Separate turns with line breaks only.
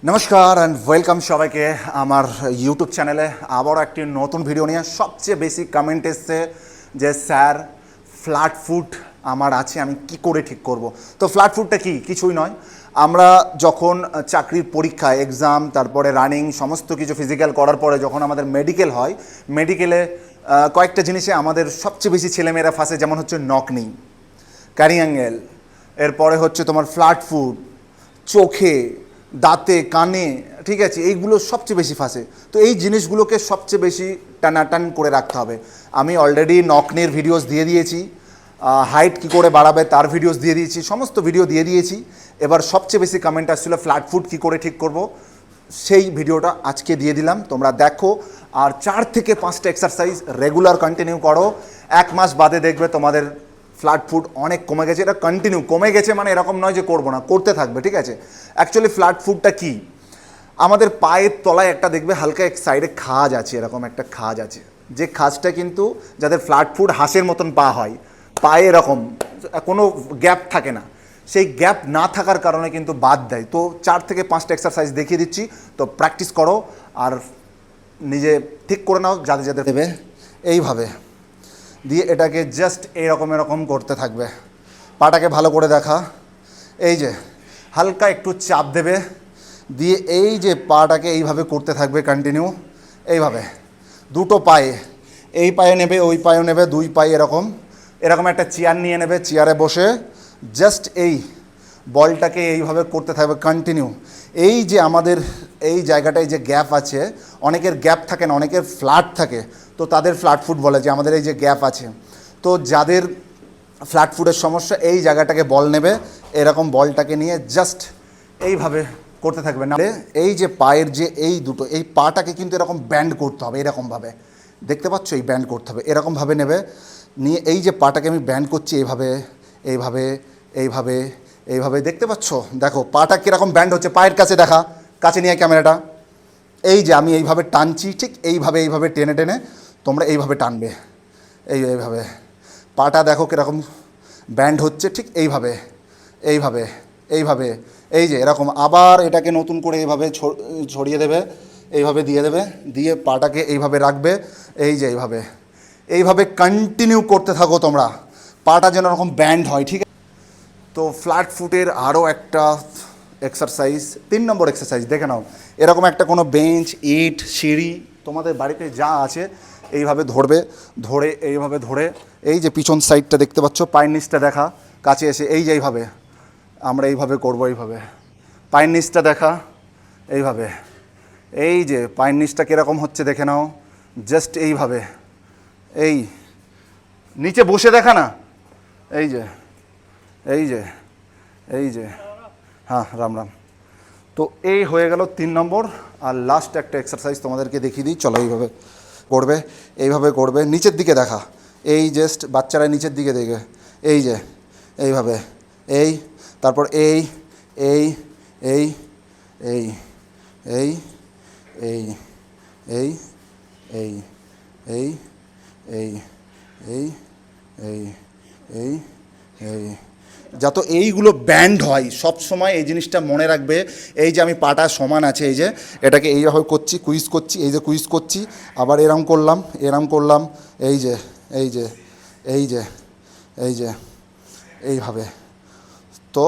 নমস্কার and welcome সবাইকে আমার ইউটিউব চ্যানেলে আবারও একটি নতুন ভিডিও নিয়ে। সবচেয়ে বেশি কমেন্ট এসছে যে স্যার ফ্ল্যাট ফুট আমার আছে, আমি কি করে ঠিক করব। তো ফ্ল্যাট ফুটটা কি? কিছুই নয়। আমরা যখন চাকরির পরীক্ষা এক্সাম তারপরে রানিং সমস্ত কিছু ফিজিক্যাল করার পরে যখন আমাদের মেডিকেল হয়, মেডিকেলে কয়েকটা জিনিসে আমাদের সবচেয়ে বেশি ছেলেমেয়েরা ফাঁসে, যেমন হচ্ছে নকনি, ক্যারি অ্যাঙ্গেল, এরপরে হচ্ছে তোমার ফ্ল্যাট ফুট, চোখে, দাঁতে, কানে, ঠিক আছে, এইগুলো সবচেয়ে বেশি ফাঁসে। তো এই জিনিসগুলোকে সবচেয়ে বেশি টানাটান করে রাখতে হবে। আমি অলরেডি নকনের ভিডিওস দিয়ে দিয়েছি, হাইট কী করে বাড়াবে তার ভিডিওস দিয়ে দিয়েছি, সমস্ত ভিডিও দিয়ে দিয়েছি। এবার সবচেয়ে বেশি কমেন্ট আসছিলো ফ্ল্যাট ফুট কী করে ঠিক করব, সেই ভিডিওটা আজকে দিয়ে দিলাম, তোমরা দেখো। আর 4 থেকে 5টা এক্সারসাইজ রেগুলার কন্টিনিউ করো, 1 মাস বাদে দেখবে তোমাদের ফ্ল্যাট ফুট অনেক কমে গেছে। এটা কন্টিনিউ কমে গেছে মানে এরকম নয় যে করবো না, করতে থাকবে, ঠিক আছে। অ্যাকচুয়ালি ফ্ল্যাট ফুটটা কি, আমাদের পায়ের তলায় একটা দেখবে হালকা এক সাইডে খাজ আছে, এরকম একটা খাজ আছে, যে খাজটা কিন্তু যাদের ফ্ল্যাট ফুট হাঁসের মতন পা হয়, পায়ে এরকম কোনো গ্যাপ থাকে না, সেই গ্যাপ না থাকার কারণে কিন্তু বাদ দেয়। তো 4 থেকে 5টা এক্সারসাইজ দেখিয়ে দিচ্ছি, তো প্র্যাকটিস করো আর নিজে ঠিক করে নাও। যাদের যাদের দেবে এইভাবে দিয়ে এটাকে জাস্ট এরকম করতে থাকবে। পাটাকে ভালো করে দেখা, এই যে হালকা একটু চাপ দেবে, দিয়ে এই যে পাটাকে এইভাবে করতে থাকবে কন্টিনিউ, এইভাবে দুটো পায়ে, এই পায়ে নেবে ওই পায়ে নেবে, 2 পায়ে এরকম একটা চেয়ার নিয়ে নেবে, চেয়ারে বসে জাস্ট এই বলটাকে এইভাবে করতে থাকবে কন্টিনিউ। এই যে আমাদের এই জায়গাটায় যে গ্যাপ আছে, অনেকের গ্যাপ থাকে না, অনেকের ফ্ল্যাট থাকে, তো তাদের ফ্ল্যাট ফুট বলে যে আমাদের এই যে গ্যাপ আছে। তো যাদের ফ্ল্যাট ফুটের সমস্যা, এই জায়গাটাকে বল নেবে, এরকম বলটাকে নিয়ে জাস্ট এইভাবে করতে থাকবে। না এই যে পায়ের যে এই দুটো, এই পাটাকে কিন্তু এরকম ব্যান্ড করতে হবে, এরকমভাবে দেখতে পাচ্ছ, এই ব্যান্ড করতে হবে, এরকমভাবে নেবে, নিয়ে এই যে পাটাকে আমি ব্যান্ড করছি এইভাবে এইভাবে এইভাবে এইভাবে, দেখতে পাচ্ছ, দেখো পাটা কীরকম ব্যান্ড হচ্ছে। পায়ের কাছে দেখা, কাছে নিয়ে ক্যামেরাটা, এই যে আমি এইভাবে টানছি, ঠিক এইভাবে টেনে টেনে তোমরা এইভাবে টানবে, এইভাবে পাটা দেখো কীরকম ব্যান্ড হচ্ছে, ঠিক এইভাবে এইভাবে এইভাবে, এই যে এরকম। আবার এটাকে নতুন করে এইভাবে ছড়িয়ে দেবে, এইভাবে দিয়ে দেবে, দিয়ে পাটাকে এইভাবে রাখবে, এই যে এইভাবে কন্টিনিউ করতে থাকো তোমরা, পাটা যেন এরকম ব্যান্ড হয়, ঠিক আছে। তো ফ্ল্যাট ফুটের আরও একটা এক্সারসাইজ, 3 নম্বর এক্সারসাইজ দেখে নাও। এরকম একটা কোনো বেঞ্চ, ইট, সিঁড়ি তোমাদের বাড়িতে যা আছে এইভাবে ধরবে, ধরে এইভাবে ধরে, এই যে পিছন সাইডটা দেখতে পাচ্ছ, পায়ের নিচটা দেখা কাছে এসে, এই যে এইভাবে আমরা এইভাবে করবো, এইভাবে পায়ের নিচটা দেখা, এইভাবে, এই যে পায়ের নিচটা কীরকম হচ্ছে দেখে নাও, জাস্ট এইভাবে, এই নিচে বসে দেখা না, এই যে এই যে এই যে, হ্যাঁ রাম রাম। তো এই হয়ে গেল 3 নম্বর। আর লাস্ট একটা এক্সারসাইজ তোমাদেরকে দেখিয়ে দিই, চলো। এইভাবে করবে, নিচের দিকে দেখা, এই জাস্ট বাচ্চারা নিচের দিকে দেখে, এই যে এইভাবে, এই তারপর এই এই এই এই এই এই এই এই এই এই এই এই এই এই, যত এইগুলো ব্যান্ড হয় সব সময় এই জিনিসটা মনে রাখবে। এই যে আমি পাটা সমান আছে, এই যে এটাকে এইভাবে করছি, কুইজ করছি, এই যে কুইজ করছি, আবার এরম করলাম, এই যে এই যে এই যে এই যে এইভাবে। তো